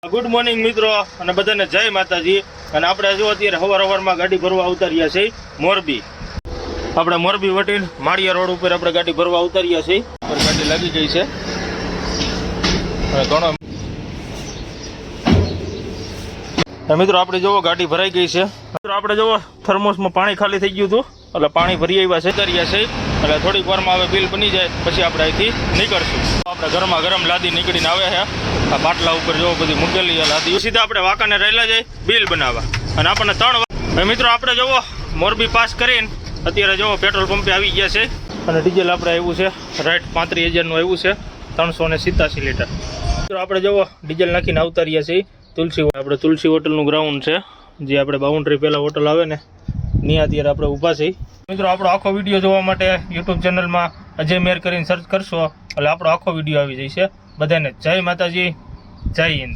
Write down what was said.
Good morning મિત્રો અને બધાને જય માતાજી। અને આપણે જો અત્યારે સવારમાં ગાડી ભરવા ઉતાર્યા છે મોરબી। આપણે મોરબી વટીને માળિયા રોડ ઉપર આપણે ગાડી ભરવા ઉતાર્યા છે। ગાડી લાગી ગઈ છે ઘણો મિત્રો આપણે જોવો ગાડી ભરાઈ ગઈ છે। મિત્રો આપણે જોવો થર્મોસમાં પાણી ખાલી થઈ ગયું હતું એટલે પાણી ભરી આવ્યા છે ઉતાર્યા છે એટલે થોડીક વારમાં હવે બિલ બની જાય પછી આપણે અહીંથી નીકળશું। આપણે ગરમા ગરમ લાદી નીકળીને આવ્યા છે। આ બાટલા ઉપર જો બધી મૂકેલી લાદી સીધા આપણે વાંકાને રહેલા જાય બિલ બનાવવા અને આપણને 3 મિત્રો આપણે જોવો મોરબી પાસ કરીને અત્યારે જોવો પેટ્રોલ પંપે આવી ગયા છે અને ડીઝલ આપણે આવ્યું છે રાઈટ 35,000નું આવ્યું છે 387 લીટર। મિત્રો આપણે જોવો ડીઝલ નાખીને અવતાર્યા છે તુલસી। આપણે તુલસી હોટલનું ગ્રાઉન્ડ છે જે આપણે બાઉન્ડ્રી પહેલાં હોટલ આવે ને ત્યાં અત્યારે આપણે ઊભા છીએ। મિત્રો આપણો આખો વિડીયો જોવા માટે યુટ્યુબ ચેનલમાં અજય મેર કરીને સર્ચ કરશો એટલે આપણો આખો વિડીયો આવી જશે। બધાને જય માતાજી, જય હિન્દ।